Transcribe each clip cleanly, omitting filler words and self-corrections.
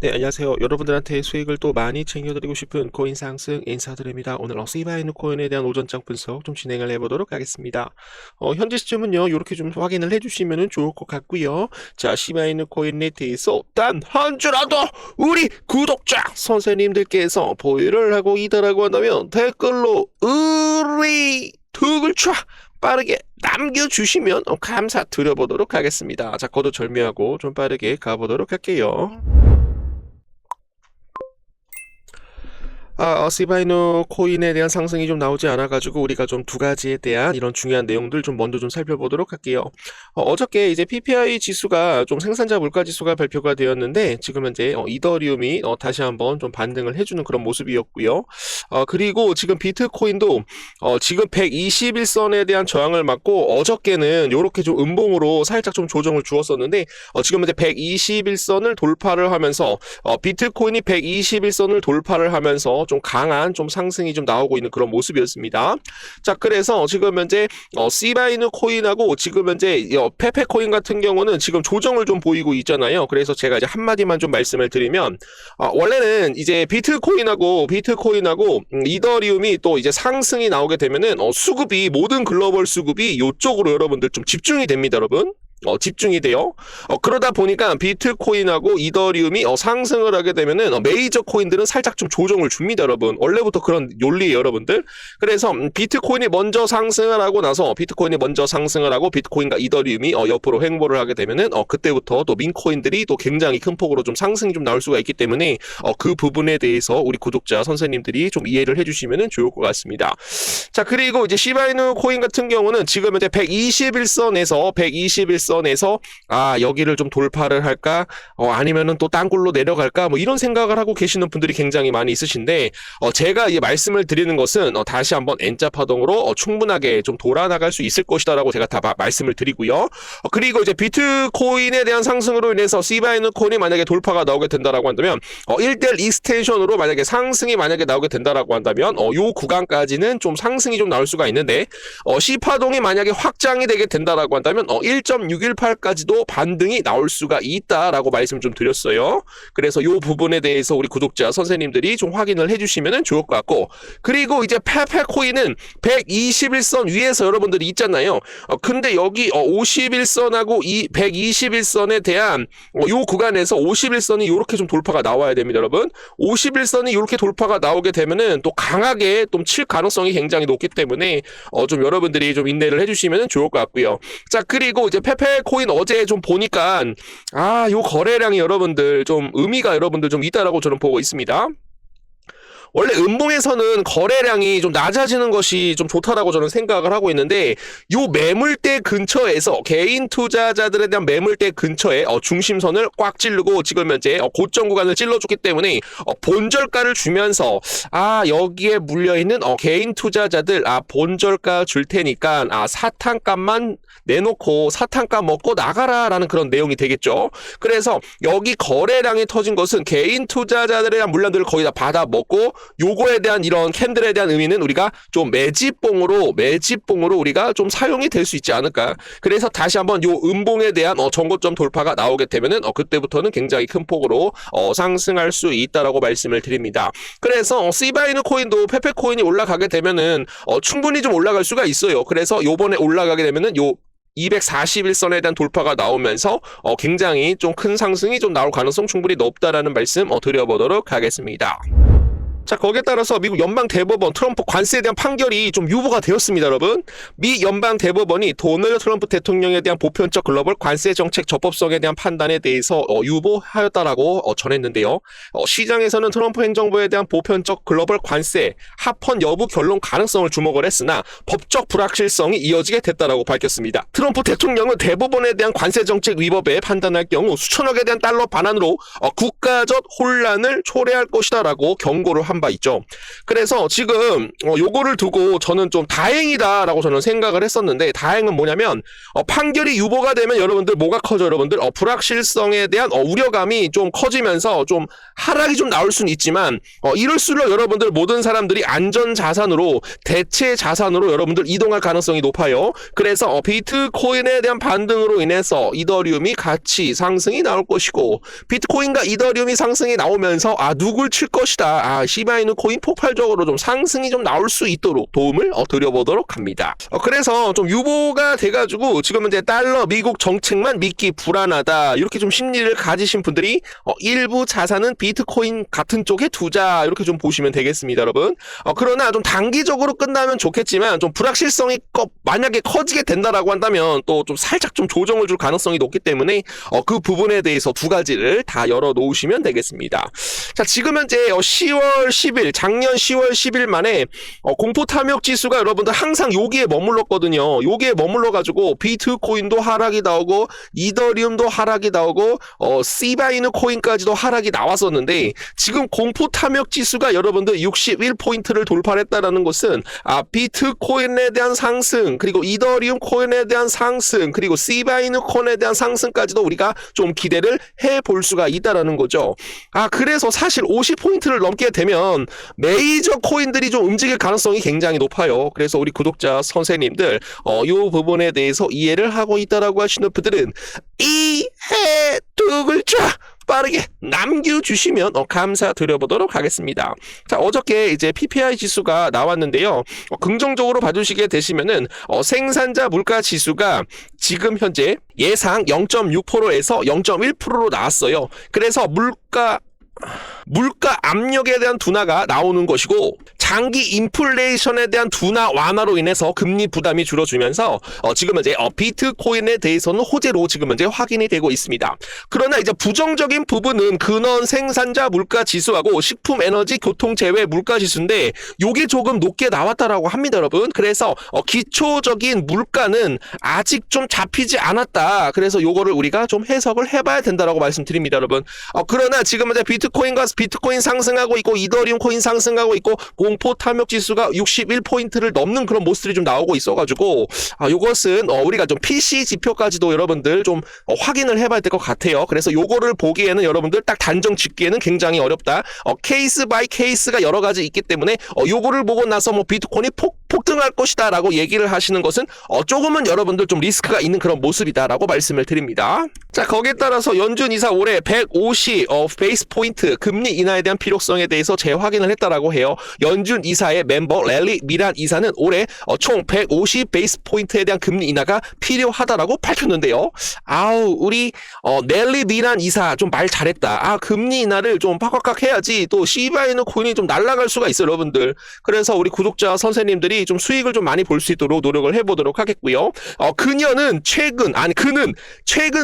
네, 안녕하세요. 여러분들한테 수익을 또 많이 챙겨드리고 싶은 코인 상승 인사드립니다. 오늘 시바이누 코인에 대한 오전장 분석 좀 진행을 해보도록 하겠습니다. 현재 시점은요, 이렇게 좀 확인을 해주시면 좋을 것 같고요. 자, 시바이누 코인에 대해서 단 한 주라도 우리 구독자 선생님들께서 보유를 하고 있다라고 한다면 댓글로 의리 두 글자 빠르게 남겨주시면 감사드려보도록 하겠습니다. 자, 거두절미하고 좀 빠르게 가보도록 할게요. 시바이누 코인에 대한 상승이 좀 나오지 않아가지고 우리가 좀 두 가지에 대한 이런 중요한 내용들 좀 먼저 좀 살펴보도록 할게요. 어저께 이제 PPI 지수가 좀 생산자 물가 지수가 발표가 되었는데 지금 현재 이더리움이 다시 한번 좀 반등을 해주는 그런 모습이었고요. 그리고 지금 비트코인도 지금 121선에 대한 저항을 맞고 어저께는 이렇게 좀 음봉으로 살짝 좀 조정을 주었었는데 지금 이제 121선을 돌파를 하면서 비트코인이 121선을 돌파를 하면서 좀 강한 좀 상승이 좀 나오고 있는 그런 모습이었습니다. 자, 그래서 지금 현재 시바이누 코인하고 지금 현재 페페 코인 같은 경우는 지금 조정을 좀 보이고 있잖아요. 그래서 제가 이제 한마디만 좀 말씀을 드리면 원래는 이제 비트코인하고 이더리움이 또 이제 상승이 나오게 되면은 수급이 모든 글로벌 수급이 이쪽으로 여러분들 좀 집중이 됩니다, 여러분. 집중이 돼요. 그러다 보니까 비트코인하고 이더리움이 상승을 하게 되면은 메이저 코인들은 살짝 좀 조정을 줍니다, 여러분. 원래부터 그런 논리예요, 여러분들. 그래서 비트코인이 먼저 상승을 하고 나서 비트코인과 이더리움이 옆으로 횡보를 하게 되면은 그때부터 또 민코인들이 또 굉장히 큰 폭으로 좀 상승이 좀 나올 수가 있기 때문에 그 부분에 대해서 우리 구독자 선생님들이 좀 이해를 해주시면은 좋을 것 같습니다. 자, 그리고 이제 시바이누 코인 같은 경우는 지금 이제 121선에서 여기를 좀 돌파를 할까 아니면은 또 딴 곳로 내려갈까 뭐 이런 생각을 하고 계시는 분들이 굉장히 많이 있으신데 제가 이 말씀을 드리는 것은 다시 한번 N자 파동으로 충분하게 좀 돌아나갈 수 있을 것이다라고 제가 다 말씀을 드리고요. 그리고 이제 비트코인에 대한 상승으로 인해서 시바이누 코인이 만약에 돌파가 나오게 된다라고 한다면 1대1 익스텐션으로 만약에 상승이 만약에 나오게 된다라고 한다면 요 구간까지는 좀 상승이 좀 나올 수가 있는데 C파동이 만약에 확장이 되게 된다라고 한다면 1.618까지도 반등이 나올 수가 있다라고 말씀 좀 드렸어요. 그래서 이 부분에 대해서 우리 구독자 선생님들이 좀 확인을 해주시면 좋을 것 같고, 그리고 이제 페페코인은 121선 위에서 여러분들이 있잖아요. 근데 여기 51선하고 이 121선에 대한 이 구간에서 51선이 이렇게 좀 돌파가 나와야 됩니다, 여러분. 51선이 이렇게 돌파가 나오게 되면은 또 강하게 좀 칠 가능성이 굉장히 높기 때문에 좀 여러분들이 좀 인내를 해주시면 좋을 것 같고요. 자, 그리고 이제 페페코인 어제 좀 보니까 요 거래량이 여러분들 좀 의미가 여러분들 좀 있다라고 저는 보고 있습니다. 원래 음봉에서는 거래량이 좀 낮아지는 것이 좀 좋다라고 저는 생각을 하고 있는데 요 매물대 근처에서 개인 투자자들에 대한 매물대 근처에 중심선을 꽉 찌르고 지금 현재 고점 구간을 찔러줬기 때문에 본절가를 주면서 여기에 물려있는 개인 투자자들 본절가 줄 테니까 사탕값만 내놓고 사탕값 먹고 나가라 라는 그런 내용이 되겠죠. 그래서 여기 거래량이 터진 것은 개인 투자자들에 대한 물량들을 거의 다 받아 먹고 요거에 대한 이런 캔들에 대한 의미는 우리가 좀 매집봉으로 우리가 좀 사용이 될 수 있지 않을까. 그래서 다시 한번 요 음봉에 대한 전고점 돌파가 나오게 되면은 그때부터는 굉장히 큰 폭으로 상승할 수 있다라고 말씀을 드립니다. 그래서 시바이누 코인도 페페 코인이 올라가게 되면은 충분히 좀 올라갈 수가 있어요. 그래서 요번에 올라가게 되면은 요 241선에 대한 돌파가 나오면서 굉장히 좀 큰 상승이 좀 나올 가능성 충분히 높다라는 말씀 드려보도록 하겠습니다. 자, 거기에 따라서 미국 연방 대법원 트럼프 관세에 대한 판결이 좀 유보가 되었습니다, 여러분. 미 연방 대법원이 도널드 트럼프 대통령에 대한 보편적 글로벌 관세 정책 적법성에 대한 판단에 대해서 유보하였다라고 전했는데요. 시장에서는 트럼프 행정부에 대한 보편적 글로벌 관세 합헌 여부 결론 가능성을 주목을 했으나 법적 불확실성이 이어지게 됐다라고 밝혔습니다. 트럼프 대통령은 대법원에 대한 관세 정책 위법에 판단할 경우 수천억에 대한 달러 반환으로 국가적 혼란을 초래할 것이다라고 경고를 한 바 있죠. 그래서 지금 요거를 두고 저는 좀 다행이다라고 저는 생각을 했었는데, 다행은 뭐냐면 판결이 유보가 되면 여러분들 뭐가 커져? 여러분들 불확실성에 대한 우려감이 좀 커지면서 좀 하락이 좀 나올 수는 있지만 이럴수록 여러분들 모든 사람들이 안전 자산으로, 대체 자산으로 여러분들 이동할 가능성이 높아요. 그래서 비트코인에 대한 반등으로 인해서 이더리움이 같이 상승이 나올 것이고, 비트코인과 이더리움이 상승이 나오면서 누굴 칠 것이다, 시바이누 코인 폭발적으로 좀 상승이 좀 나올 수 있도록 도움을 드려보도록 합니다. 그래서 좀 유보가 돼가지고 지금 이제 달러 미국 정책만 믿기 불안하다, 이렇게 좀 심리를 가지신 분들이 일부 자산은 비트코인 같은 쪽에 두자, 이렇게 좀 보시면 되겠습니다, 여러분. 그러나 좀 단기적으로 끝나면 좋겠지만 좀 불확실성이 만약에 커지게 된다라고 한다면 또 좀 살짝 좀 조정을 줄 가능성이 높기 때문에 그 부분에 대해서 두 가지를 다 열어 놓으시면 되겠습니다. 자, 지금 현재 10월 10일, 작년 10월 10일 만에 공포 탐욕 지수가 여러분들 항상 여기에 머물렀거든요. 여기에 머물러가지고 비트코인도 하락이 나오고 이더리움도 하락이 나오고 시바이누 코인까지도 하락이 나왔었는데, 지금 공포 탐욕 지수가 여러분들 61포인트를 돌파했다라는 것은 비트코인에 대한 상승, 그리고 이더리움 코인에 대한 상승, 그리고 시바이누 코인에 대한 상승까지도 우리가 좀 기대를 해볼 수가 있다라는 거죠. 그래서 사실 50포인트를 넘게 되면 메이저 코인들이 좀 움직일 가능성이 굉장히 높아요. 그래서 우리 구독자 선생님들 이 부분에 대해서 이해를 하고 있다라고 하시는 분들은 이해 두 글자 빠르게 남겨주시면 감사드려보도록 하겠습니다. 자, 어저께 이제 PPI 지수가 나왔는데요. 긍정적으로 봐주시게 되시면은 생산자 물가 지수가 지금 현재 예상 0.6%에서 0.1%로 나왔어요. 그래서 물가 압력에 대한 둔화가 나오는 것이고, 장기 인플레이션에 대한 둔화 완화로 인해서 금리 부담이 줄어들면서 지금 현재 비트코인에 대해서는 호재로 지금 현재 확인이 되고 있습니다. 그러나 이제 부정적인 부분은 근원 생산자 물가 지수하고 식품 에너지 교통 제외 물가 지수인데, 요게 조금 높게 나왔다라고 합니다, 여러분. 그래서 기초적인 물가는 아직 좀 잡히지 않았다. 그래서 요거를 우리가 좀 해석을 해봐야 된다라고 말씀드립니다, 여러분. 그러나 지금 현재 비트코인 상승하고 있고 이더리움 코인 상승하고 있고 공포 탐욕 지수가 61포인트를 넘는 그런 모습들이 좀 나오고 있어가지고 요것은 우리가 좀 PC 지표까지도 여러분들 좀 확인을 해봐야 될 것 같아요. 그래서 요거를 보기에는 여러분들 딱 단정 짓기에는 굉장히 어렵다. 케이스 바이 케이스가 여러 가지 있기 때문에 요거를 보고 나서 비트코인이 폭등할 것이다 라고 얘기를 하시는 것은 조금은 여러분들 좀 리스크가 있는 그런 모습이다 라고 말씀을 드립니다. 자, 거기에 따라서 연준 이사 올해 150 베이스 포인트 금리 인하에 대한 필요성에 대해서 재확인을 했다라고 해요. 연준 이사의 멤버 랠리 미란 이사는 올해 총 150 베이스 포인트에 대한 금리 인하가 필요하다라고 밝혔는데요. 우리 랠리 미란 이사 좀 말 잘했다. 금리 인하를 좀 팍팍팍 해야지 또 시바이누 코인이 좀 날아갈 수가 있어요, 여러분들. 그래서 우리 구독자 선생님들이 좀 수익을 좀 많이 볼 수 있도록 노력을 해보도록 하겠고요. 그는 최근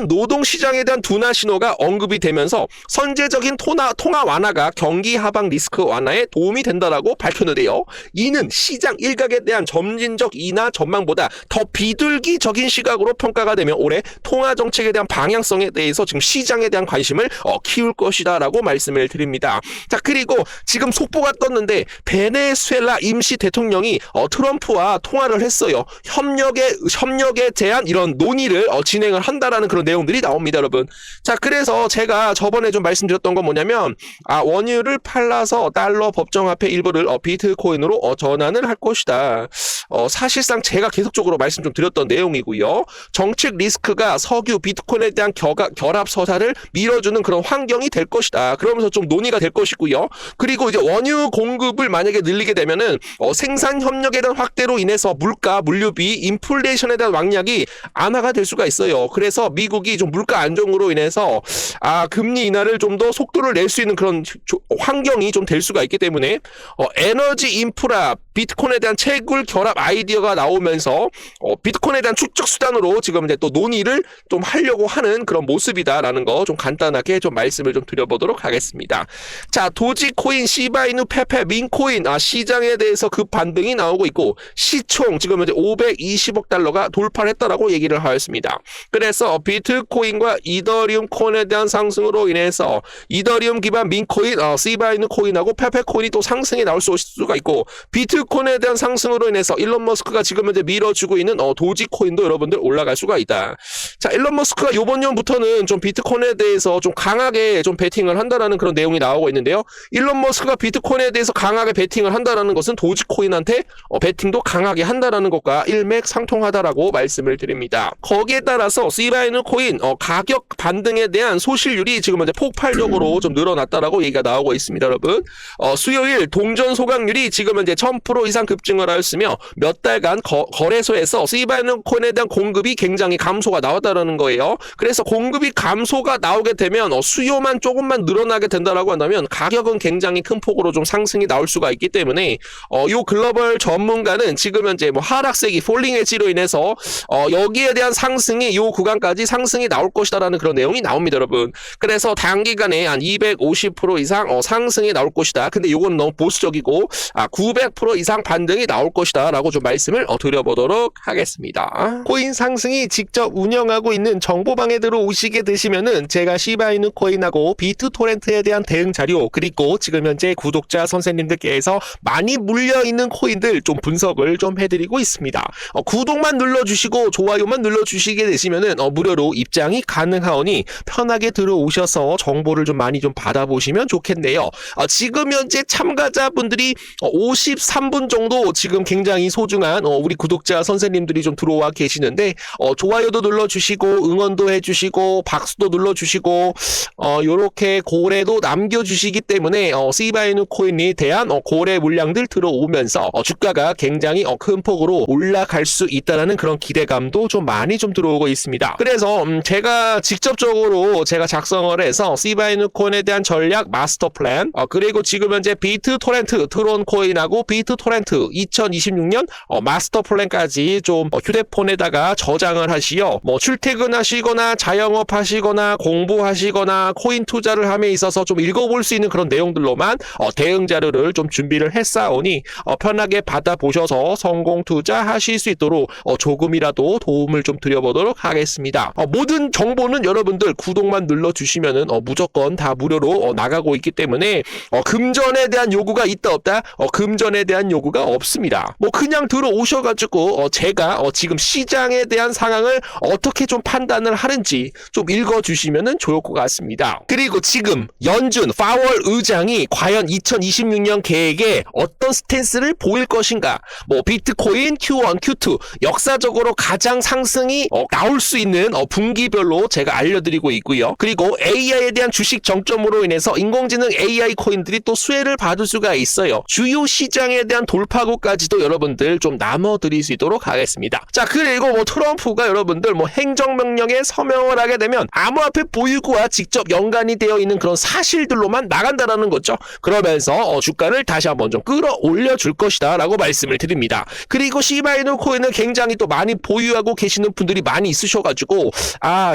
노동시장에 대한 둔화 신호가 언급이 되면서 선제적인 통화 완화가 경기 하방 리스크 완화에 도움이 된다라고 밝혔는데요. 이는 시장 일각에 대한 점진적 인하 전망보다 더 비둘기적인 시각으로 평가가 되며 올해 통화 정책에 대한 방향성에 대해서 지금 시장에 대한 관심을 키울 것이다 라고 말씀을 드립니다. 자, 그리고 지금 속보가 떴는데 베네수엘라 임시 대통령이 트럼프와 통화를 했어요. 협력에 대한 이런 논의를 진행을 한다라는 그런 내용들이 나옵니다, 여러분. 자, 그래서 제가 저번에 좀 말씀드렸던 건 뭐냐면 원유를 팔라서 달러 법정화폐 일부를 비트코인으로 전환을 할 것이다. 사실상 제가 계속적으로 말씀 좀 드렸던 내용이고요. 정책 리스크가 석유 비트코인에 대한 결합 서사를 밀어주는 그런 환경이 될 것이다. 그러면서 좀 논의가 될 것이고요. 그리고 이제 원유 공급을 만약에 늘리게 되면은 생산 협력에 대한 확대로 인해서 물류비, 인플레이션에 대한 왕략이 완화가 될 수가 있어요. 그래서 미국이 좀 물가 안정으로 인해서 금리 인하를 좀 더 속도를 낼 수 있는 그런 환경이 좀 될 수가 있기 때문에 에너지 인프라, 비트코인에 대한 채굴 결합 아이디어가 나오면서 비트코인에 대한 축적 수단으로 지금 이제 또 논의를 좀 하려고 하는 그런 모습이다라는 거 좀 간단하게 좀 말씀을 좀 드려보도록 하겠습니다. 자, 도지코인, 시바이누, 페페, 민코인 시장에 대해서 급 반등이 나오고 있고 시총 지금 이제 520억 달러가 돌파를 했다라고 얘기를 하였습니다. 그래서 비트코인과 이더리움 코인에 대한 상승으로 인해서 이더리움 기반 민코인, 시바이누 코인하고 페페 코인이 또 상승이 나올 수가 있고 비트코인에 대한 상승으로 인해서 일론 머스크가 지금 이제 밀어주고 있는 도지코인도 여러분들 올라갈 수가 있다. 자, 일론 머스크가 이번 년부터는 좀 비트코인에 대해서 좀 강하게 좀 베팅을 한다라는 그런 내용이 나오고 있는데요. 일론 머스크가 비트코인에 대해서 강하게 베팅을 한다라는 것은 도지코인한테 베팅도 강하게 한다라는 것과 일맥상통하다라고 말씀을 드립니다. 거기에 따라서 시바이누 코인 가격 반등에 대한 소실률이 지금 이제 폭발적으로 좀 늘어났다라고 얘기가 나오고 있습니다, 여러분. 수요일 동전 소각률이 지금 이제 1000% 이상 급증을 하였으며 몇 달간 거래소에서 시바이누 코인에 대한 공급이 굉장히 감소가 나왔다라는 거예요. 그래서 공급이 감소가 나오게 되면 수요만 조금만 늘어나게 된다라고 한다면 가격은 굉장히 큰 폭으로 좀 상승이 나올 수가 있기 때문에 요 글로벌 전문가는 지금 현재 뭐 하락세기 폴링 엣지로 인해서 여기에 대한 상승이 요 구간까지 상승이 나올 것이다라는 그런 내용이 나옵니다, 여러분. 그래서 단기간에 한 250% 이상 상승이 나올 것이다. 근데 요거는 너무 보수적이고 900% 이상 반등이 나올 것이다라고 좀 말씀을 드려보도록 하겠습니다. 코인 상승이 직접 운영하고 있는 정보방에 들어오시게 되시면은 제가 시바이누 코인하고 비트토렌트에 대한 대응 자료 그리고 지금 현재 구독자 선생님들께서 많이 물려있는 코인들 좀 분석을 좀 해드리고 있습니다. 구독만 눌러주시고 좋아요만 눌러주시게 되시면은 무료로 입장이 가능하오니 편하게 들어오셔서 정보를 좀 많이 좀 받아보시면 좋겠네요. 지금 현재 참가자분들이 53분 정도 지금 굉장히 소중한 우리 구독자 선생님들이 좀 들어와 계시는데 좋아요도 눌러주시고 응원도 해주시고 박수도 눌러주시고 요렇게 고래도 남겨주시기 때문에 시바이누 코인에 대한 고래 물량들 들어오면서 주가가 굉장히 큰 폭으로 올라갈 수 있다는 그런 기대감도 좀 많이 좀 들어오고 있습니다. 그래서 제가 직접적으로 제가 작성을 해서 시바이누 코인에 대한 전략 마스터 플랜 그리고 지금 현재 비트토렌트 트론 코인하고 비트토렌트 2026년 마스터 플랜까지 좀 휴대폰에다가 저장을 하시어 뭐 출퇴근하시거나 자영업 하시거나 공부하시거나 코인 투자를 함에 있어서 좀 읽어볼 수 있는 그런 내용들로만 대응 자료를 좀 준비를 했사오니 편하게 받아보셔서 성공 투자하실 수 있도록 조금이라도 도움을 좀 드려보도록 하겠습니다. 모든 정보는 여러분들 구독만 눌러주시면은 무조건 다 무료로 나가고 있기 때문에 금전에 대한 요구가 있다 없다? 금전에 대한 요구가 없습니다. 뭐 그냥 들어오셔가지고 제가 지금 시장에 대한 상황을 어떻게 좀 판단을 하는지 좀 읽어주시면은 좋을 것 같습니다. 그리고 지금 연준 파월 의장이 과연 2026년 계획에 어떤 스탠스를 보일 것인가? 뭐 비트코인 Q1, Q2 역사적으로 가장 상승이 나올 수 있는 분기별로 제가 알려드리고 있고요. 그리고 AI에 대한 주식 정점으로 인해서 인공지능 AI 코인들이 또 수혜를 받을 수가 있어요. 주요 시장에 대한 돌파구까지도 여러분들 좀 나눠드릴 수 있도록 하겠습니다. 자, 그리고 뭐 트럼프가 여러분들 뭐 행정명령에 서명을 하게 되면 암호화폐 보유구와 직접 연관이 되어 있는 그런 사실들로만 나간다라는 거죠. 그러면서 주가를 다시 한번 좀 끌어올려 줄 것이다 라고 말씀을 드립니다. 그리고 시바이누 코인을 굉장히 또 많이 보유하고 계시는 분들이 많이 있으셔가지고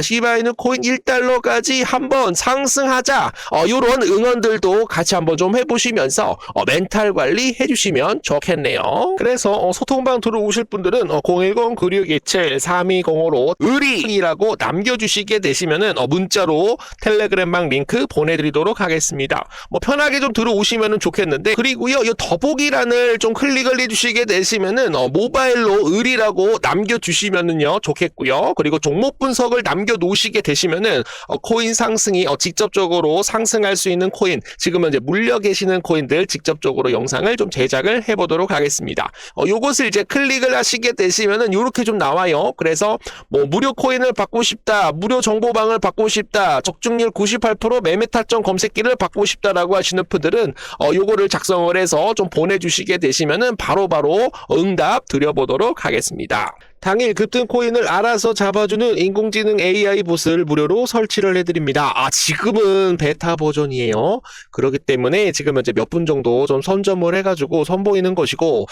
시바이누 코인 1달러까지 한번 상승하자 요런 응원들도 같이 한번 좀 해보시면서 멘탈 관리 해주시면 좋겠네요. 그래서 소통방 들어오실 분들은 010-9627-3205로 의리라고 남겨주시게 되시면은 문자로 텔레그램방 링크 보내드리도록 하겠습니다. 뭐 편하게 좀 들어오시면 좋겠는데 그리고요 이 더보기란을 좀 클릭을 해주시게 되시면은 모바일로 의리라고 남겨주시면은요 좋겠고요. 그리고 종목 분석을 남겨놓으시게 되시면은 코인 상승이 직접적으로 상승할 수 있는 코인 지금 현재 물려 계시는 코인들 직접적으로 영상을 좀 제작을 해보도록 하겠습니다. 요것을 이제 클릭을 하시게 되시면은 요렇게 좀 나와요. 그래서 뭐 무료 코인을 받고 싶다, 무료 정보방을 받고 싶다, 적중률 98% 매매 타점 검색기를 받고 싶다라고 하시는 분들은 요거를 작성을 해서 좀 보내주시게 되시면은 바로바로 응답 드려보도록 하겠습니다. 당일 급등 코인을 알아서 잡아주는 인공지능 AI 봇을 무료로 설치를 해드립니다. 지금은 베타 버전이에요. 그렇기 때문에 지금 현재 몇 분 정도 좀 선점을 해가지고 선보이는 것이고,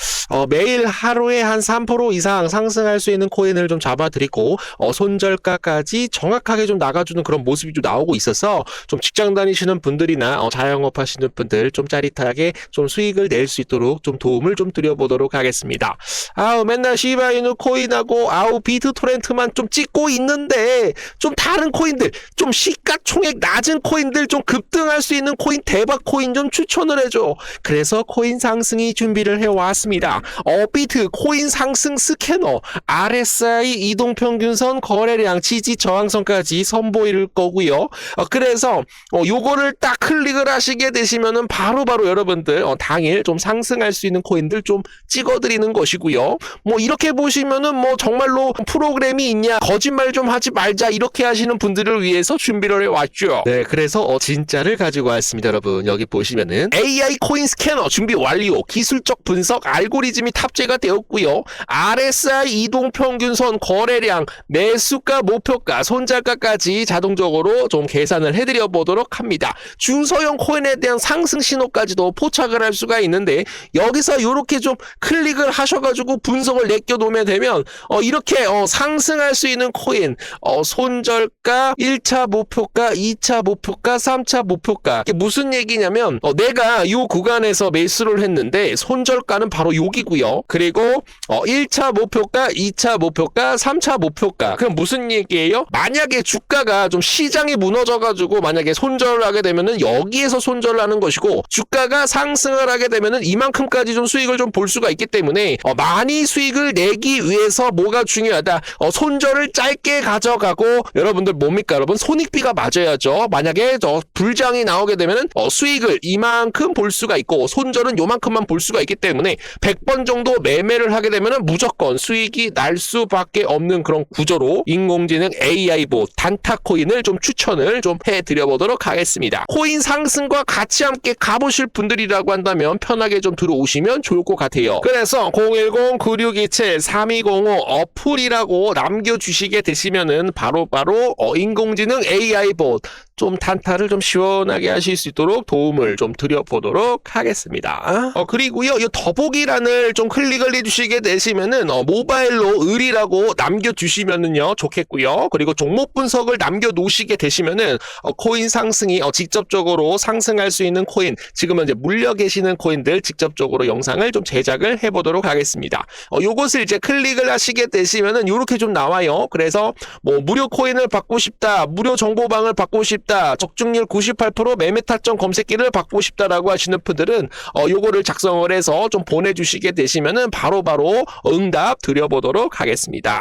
매일 하루에 한 3% 이상 상승할 수 있는 코인을 좀 잡아드리고, 손절가까지 정확하게 좀 나가주는 그런 모습이 좀 나오고 있어서 좀 직장 다니시는 분들이나 자영업 하시는 분들 좀 짜릿하게 좀 수익을 낼 수 있도록 좀 도움을 좀 드려보도록 하겠습니다. 맨날 시바이누 코인하고 비트토렌트만 좀 찍고 있는데 좀 다른 코인들, 좀 시가총액 낮은 코인들, 좀 급등할 수 있는 코인, 대박 코인 좀 추천을 해줘. 그래서 코인 상승이 준비를 해왔습니다. 비트 코인 상승 스캐너, RSI 이동평균선 거래량 지지 저항선까지 선보일 거고요. 그래서 요거를 딱 클릭을 하시게 되시면은 바로바로 여러분들 당일 좀 상승할 수 있는 코인들 좀 찍어드리는 것이고요. 이렇게 보시면은 정말로 프로그램이 있냐, 거짓말 좀 하지 말자, 이렇게 하시는 분들을 위해서 준비를 해왔죠. 네, 그래서 진짜를 가지고 왔습니다. 여러분, 여기 보시면은 AI 코인 스캐너 준비 완료, 기술적 분석 알고리즘이 탑재가 되었고요. RSI 이동평균선 거래량, 매수가, 목표가, 손절가까지 자동적으로 좀 계산을 해드려 보도록 합니다. 중소형 코인에 대한 상승 신호까지도 포착을 할 수가 있는데, 여기서 이렇게 좀 클릭을 하셔가지고 분석을 내껴놓으면 되면 이렇게 상승할 수 있는 코인, 손절가, 1차 목표가, 2차 목표가, 3차 목표가. 이게 무슨 얘기냐면 내가 이 구간에서 매수를 했는데 손절가는 바로 여기고요. 그리고 1차 목표가, 2차 목표가, 3차 목표가. 그럼 무슨 얘기예요? 만약에 주가가 좀 시장이 무너져가지고 만약에 손절을 하게 되면은 여기에서 손절을 하는 것이고, 주가가 상승을 하게 되면은 이만큼까지 좀 수익을 좀 볼 수가 있기 때문에 많이 수익을 내기 위해서 뭐가 중요하다. 손절을 짧게 가져가고, 여러분들 뭡니까? 여러분, 손익비가 맞아야죠. 만약에 불장이 나오게 되면은 수익을 이만큼 볼 수가 있고 손절은 요만큼만 볼 수가 있기 때문에 100번 정도 매매를 하게 되면은 무조건 수익이 날 수밖에 없는 그런 구조로 인공지능 AI 봇 단타 코인을 좀 추천을 좀 해드려 보도록 하겠습니다. 코인 상승과 같이 함께 가보실 분들이라고 한다면 편하게 좀 들어오시면 좋을 것 같아요. 그래서 010-9627-3205 어플이라고 남겨주시게 되시면은 바로바로 인공지능 AI 봇 좀 단타를 좀 시원하게 하실 수 있도록 도움을 좀 드려보도록 하겠습니다. 그리고요, 이 더보기란을 좀 클릭을 해주시게 되시면은 모바일로 을이라고 남겨주시면은요 좋겠고요. 그리고 종목 분석을 남겨놓으시게 되시면은 코인 상승이 직접적으로 상승할 수 있는 코인, 지금은 이제 물려 계시는 코인들 직접적으로 영상을 좀 제작을 해보도록 하겠습니다. 요것을 이제 클릭을 하시게 되시면은 요렇게 좀 나와요. 그래서 무료 코인을 받고 싶다, 무료 정보방을 받고 싶다, 적중률 98% 매매 타점 검색기를 받고 싶다라고 하시는 분들은 요거를 작성을 해서 좀 보내주시게 되시면은 바로바로 응답 드려보도록 하겠습니다.